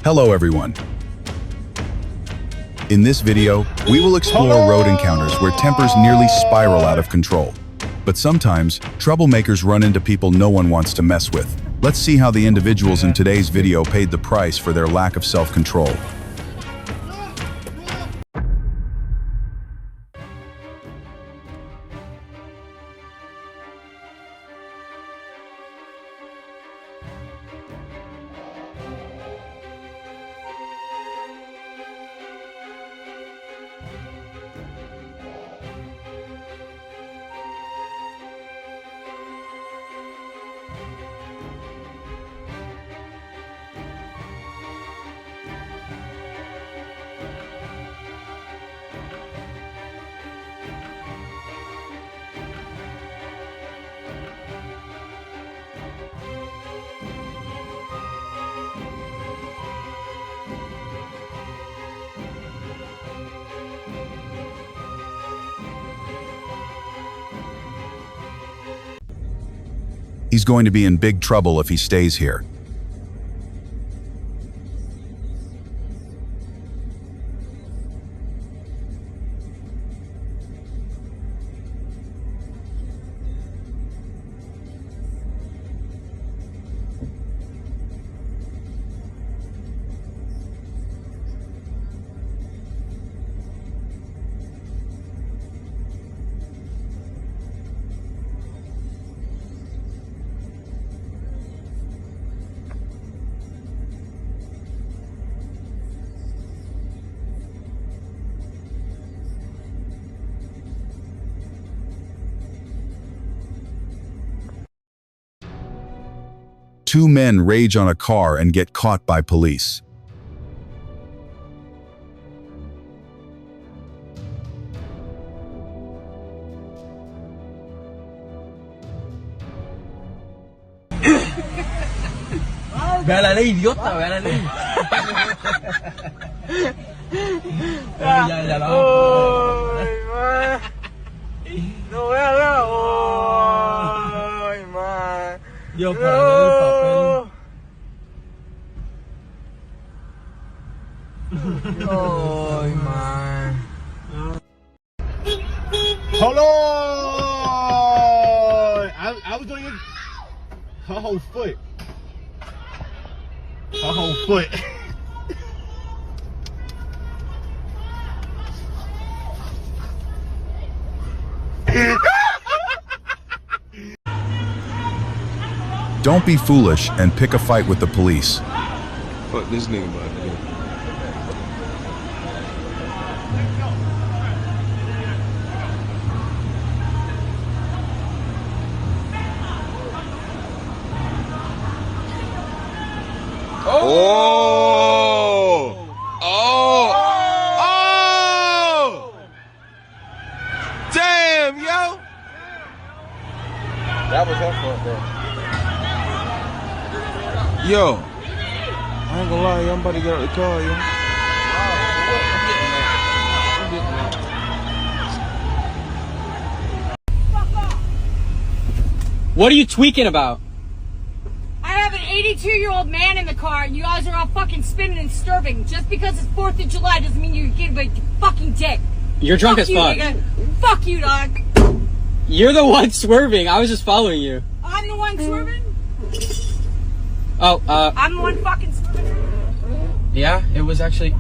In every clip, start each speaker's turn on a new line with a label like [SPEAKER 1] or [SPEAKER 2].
[SPEAKER 1] Hello everyone. In this video, we will explore road encounters where tempers nearly spiral out of control. But sometimes, troublemakers run into people no one wants to mess with. Let's see how the individuals in today's video paid the price for their lack of self-control. He's going to be in big trouble if he stays here. Two men rage on a car and get caught by police.
[SPEAKER 2] Ve a la ley, idiota, ve a la ley. Ya la
[SPEAKER 3] No voy a ver. Ay, man.
[SPEAKER 2] Yo, para ver el papel.
[SPEAKER 3] Ay, man.
[SPEAKER 4] Hold on! I was doing it. Her whole foot. Her whole foot.
[SPEAKER 1] Don't be foolish and pick a fight with the police.
[SPEAKER 5] Fuck this nigga about to do. Oh! Oh! Oh! Damn, yo!
[SPEAKER 3] That was her fault, though.
[SPEAKER 5] Yo, I ain't gonna lie, yo, I'm about to get out the car, yo.
[SPEAKER 2] What are you tweaking about?
[SPEAKER 6] I have an 82-year-old man in the car, and you guys are all fucking spinning and disturbing. Just because it's 4th of July doesn't mean you give a fucking dick.
[SPEAKER 2] You're drunk
[SPEAKER 6] Fuck
[SPEAKER 2] as
[SPEAKER 6] you,
[SPEAKER 2] fuck.
[SPEAKER 6] nigga. Fuck you, dog.
[SPEAKER 2] You're the one swerving. I was just following you.
[SPEAKER 6] I'm the one swerving?
[SPEAKER 2] Oh,
[SPEAKER 6] I'm the one fucking swerving?
[SPEAKER 2] yeah, it was actually.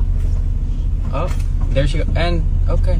[SPEAKER 2] Oh, there she go. And okay.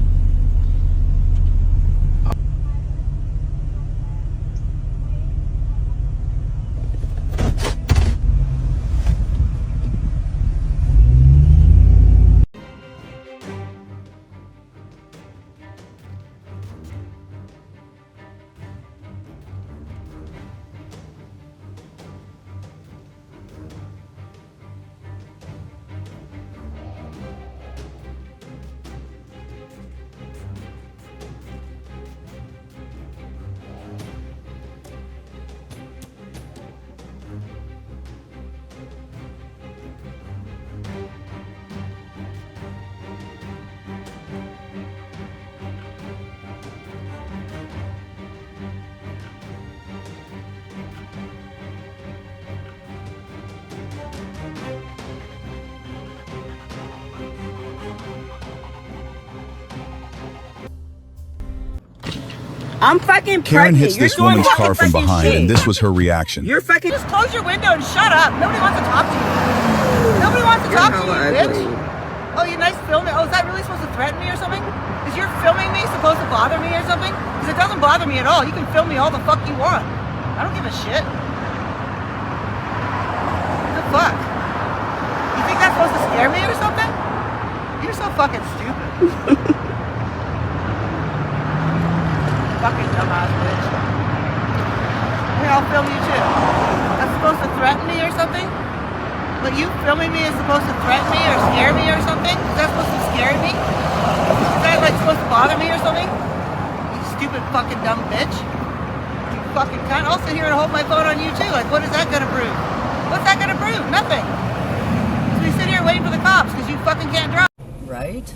[SPEAKER 7] I'm fucking
[SPEAKER 1] Karen
[SPEAKER 7] pregnant.
[SPEAKER 1] hits
[SPEAKER 7] You're
[SPEAKER 1] this
[SPEAKER 7] doing
[SPEAKER 1] woman's car from
[SPEAKER 7] fucking
[SPEAKER 1] behind,
[SPEAKER 7] shit.
[SPEAKER 1] and this was her reaction.
[SPEAKER 7] You're fucking.
[SPEAKER 8] Just close your window and shut up. Nobody wants to talk to you. Nobody wants to talk to you, bitch. Oh, you nice filming. Oh, is that really supposed to threaten me or something? Is your filming me supposed to bother me or something? Because it doesn't bother me at all. You can film me all the fuck you want. I don't give a shit. What the fuck? You think that's supposed to scare me or something? You're so fucking stupid. Fucking dumbass bitch. Here, I'll film you too. That's supposed to threaten me or something? But you filming me is supposed to threaten me or scare me or something? Is that supposed to scare me? Is that like supposed to bother me or something? You stupid fucking dumb bitch. You fucking cunt. I'll sit here and hold my phone on you too. Like, what is that gonna prove? What's that gonna prove? Nothing. So we sit here waiting for the cops because you fucking can't drive.
[SPEAKER 2] Right?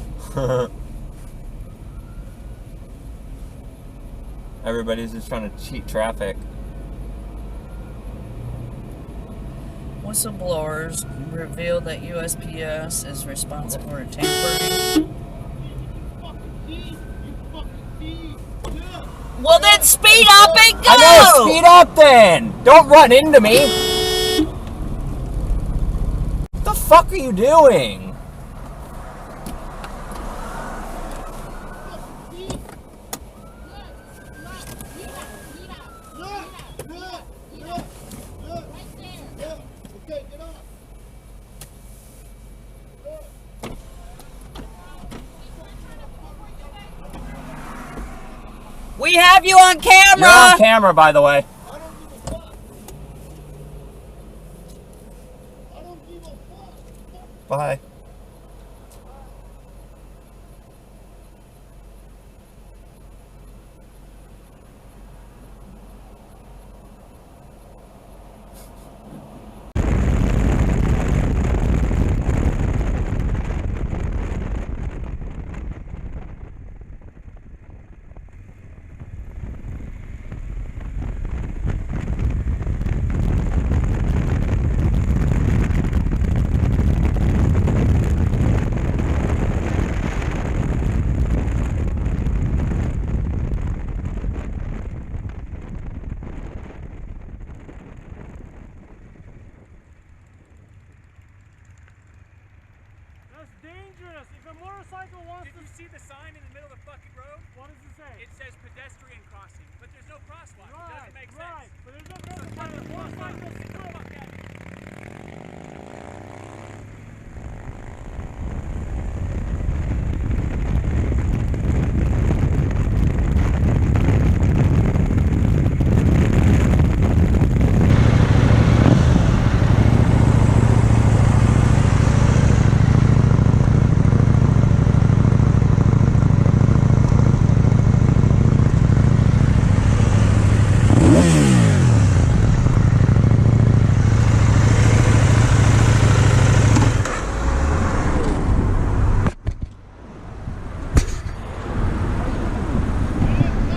[SPEAKER 2] Everybody's just trying to cheat traffic.
[SPEAKER 9] Whistleblowers reveal that USPS is responsible for tampering. Well, then speed up and go!
[SPEAKER 2] I know, speed up then! Don't run into me! What the fuck are you doing?
[SPEAKER 9] We have you on camera!
[SPEAKER 2] You're on camera, by the way. Bye.
[SPEAKER 4] Dangerous. If a motorcycle wants
[SPEAKER 10] Did you see the sign in the middle of the fucking road?
[SPEAKER 4] What does it say?
[SPEAKER 10] It says pedestrian crossing, but there's no crosswalk.
[SPEAKER 4] Right,
[SPEAKER 10] it doesn't make
[SPEAKER 4] right.
[SPEAKER 10] sense.
[SPEAKER 4] But there's no motorcycle.
[SPEAKER 10] Fuck that.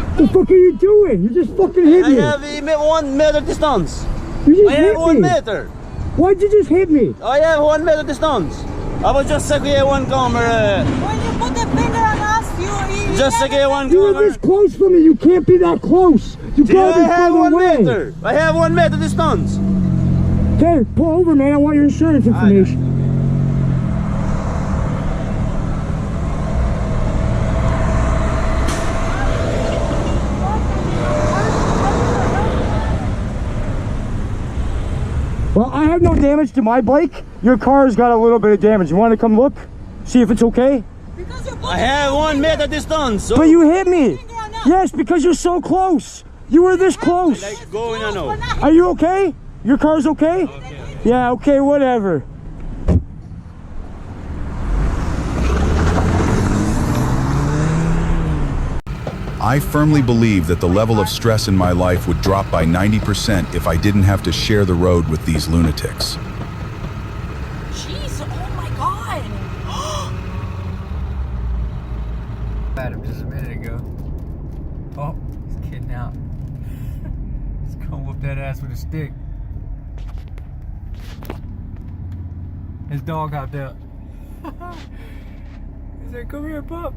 [SPEAKER 11] What the fuck are you doing? You just fucking hit me.
[SPEAKER 3] I have 1 meter distance.
[SPEAKER 11] You just
[SPEAKER 3] I
[SPEAKER 11] hit
[SPEAKER 3] have 1
[SPEAKER 11] me.
[SPEAKER 3] meter.
[SPEAKER 11] Why'd you just hit me?
[SPEAKER 3] I have 1 meter distance. I was just checking one camera.
[SPEAKER 6] When you put the finger on us, you
[SPEAKER 3] Just checking one
[SPEAKER 11] You were
[SPEAKER 3] camera.
[SPEAKER 11] this close to me. You can't be that close. You
[SPEAKER 3] I
[SPEAKER 11] gotta be
[SPEAKER 3] have
[SPEAKER 11] further
[SPEAKER 3] 1
[SPEAKER 11] away.
[SPEAKER 3] meter. I have 1 meter distance.
[SPEAKER 11] Okay, pull over, man. I want your insurance information. Well, I have no damage to my bike. Your car's got a little bit of damage. You want to come look? See if it's okay?
[SPEAKER 3] I have 1 meter distance. So
[SPEAKER 11] But you hit me. Yes, because you're so close. You were this close.
[SPEAKER 3] like going on now.
[SPEAKER 11] Are you okay? Your car's okay? Yeah, okay, whatever.
[SPEAKER 1] I firmly believe that the level of stress in my life would drop by 90% if I didn't have to share the road with these lunatics.
[SPEAKER 6] Jeez, oh my god.
[SPEAKER 2] Had him just a minute ago. Oh, he's kidnapped. He's gonna whoop that ass with a stick. His dog out there. He said, come here, pup.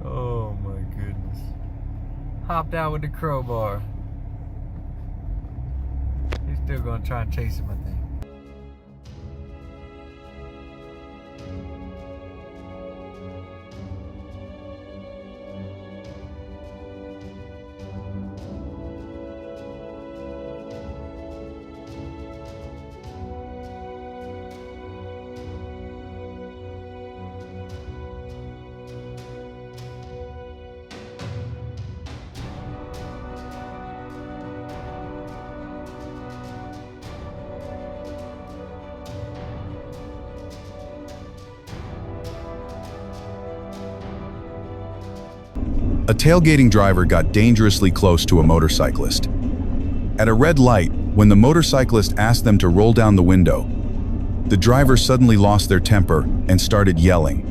[SPEAKER 2] Oh my goodness. Hopped out with the crowbar. He's still gonna try and chase him, I think.
[SPEAKER 1] A tailgating driver got dangerously close to a motorcyclist. At a red light, when the motorcyclist asked them to roll down the window, the driver suddenly lost their temper and started yelling.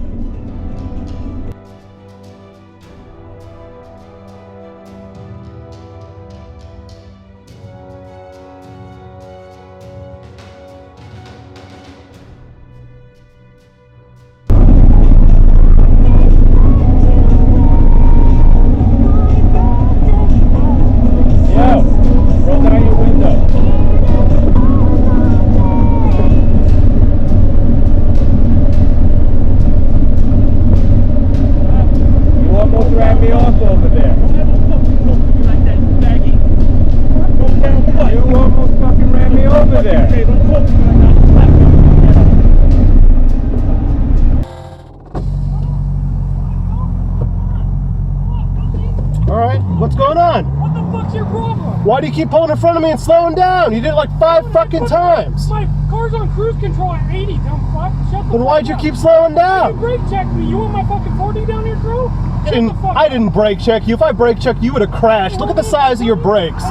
[SPEAKER 4] What's going on?
[SPEAKER 11] What the fuck's your problem?
[SPEAKER 4] Why do you keep pulling in front of me and slowing down? You did it like 5 fucking times.
[SPEAKER 11] My car's on cruise control at 80, dumb fuck. Shut the
[SPEAKER 4] Then why'd you
[SPEAKER 11] up.
[SPEAKER 4] keep slowing
[SPEAKER 11] You
[SPEAKER 4] down?
[SPEAKER 11] brake checked me. You want my fucking 40 down here, bro?
[SPEAKER 4] I didn't brake check you. If I brake checked you, would have crashed. Look at the size of your brakes.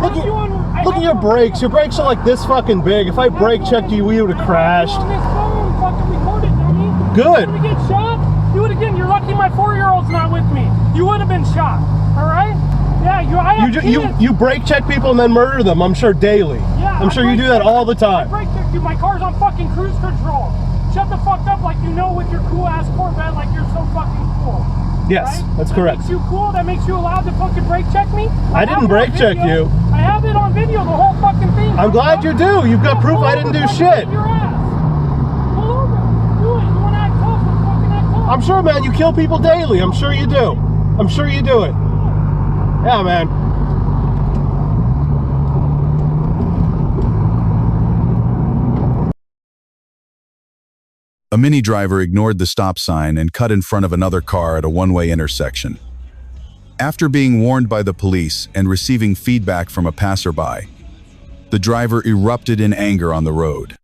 [SPEAKER 4] Look at your brakes. Your brakes are like this fucking big. If I brake checked you, we would have crashed.
[SPEAKER 11] On this phone, fucking record it, dummy.
[SPEAKER 4] Good.
[SPEAKER 11] You want to get shot? Do it again. You're lucky my 4-year-old's not with me. You would have been shot. All right? Yeah, I have kids.
[SPEAKER 4] You brake check people and then murder them, I'm sure, daily.
[SPEAKER 11] Yeah,
[SPEAKER 4] I'm sure you do that all the time.
[SPEAKER 11] I brake checked you. My car's on fucking cruise control. Shut the fuck up like you know with your cool ass Corvette like you're so fucking cool.
[SPEAKER 4] Yes,
[SPEAKER 11] right?
[SPEAKER 4] that's correct.
[SPEAKER 11] That makes you cool? That makes you allowed to fucking brake check me?
[SPEAKER 4] I didn't brake check you.
[SPEAKER 11] I have it on video, the whole fucking thing.
[SPEAKER 4] I'm glad you do. You've got proof I didn't do shit.
[SPEAKER 11] Your ass. Pull over. Do it. You want to act tough? Let's fucking act tough.
[SPEAKER 4] I'm sure, man, you kill people daily. I'm sure you do. I'm sure you do it. Yeah, man.
[SPEAKER 1] A Mini driver ignored the stop sign and cut in front of another car at a one-way intersection. After being warned by the police and receiving feedback from a passerby, the driver erupted in anger on the road.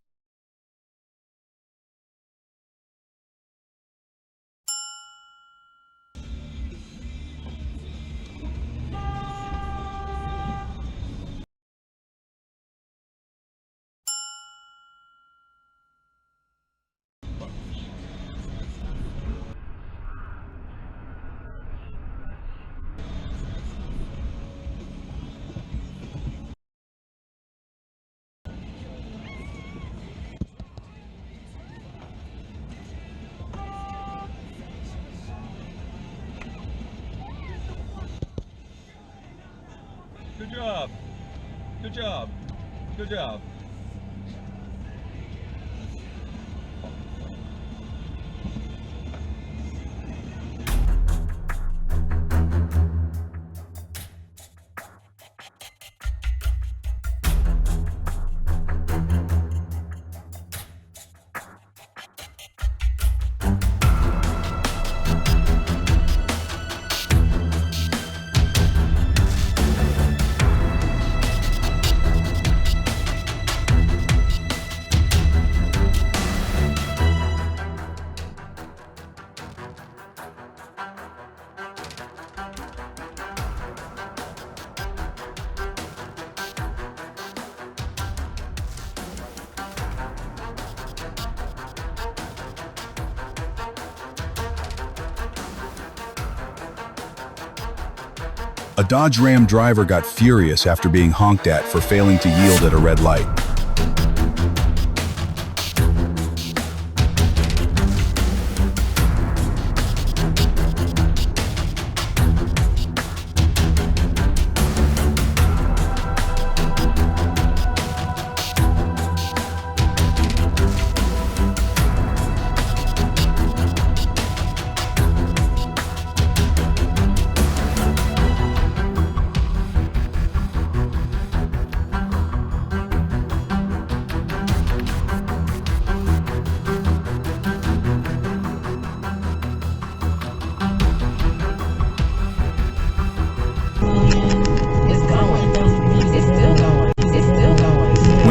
[SPEAKER 7] Good job. Good job. Good job.
[SPEAKER 1] A Dodge Ram driver got furious after being honked at for failing to yield at a red light.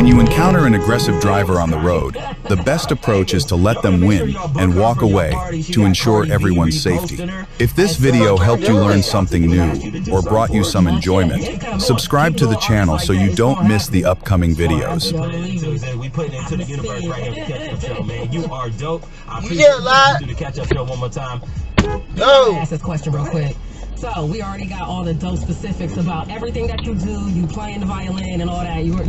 [SPEAKER 1] When you encounter an aggressive driver on the road, the best approach is to let them win and walk away to ensure everyone's safety. If this video helped you learn something new or brought you some enjoyment, subscribe to the channel so you don't miss the upcoming videos.
[SPEAKER 12] We put it into the universe right here to catch up show, man. You are dope. I appreciate you to catch up show one more time.
[SPEAKER 13] Go! Ask this question real quick. So we already got all the dope specifics about everything that you do. You playing the violin and all that. You know.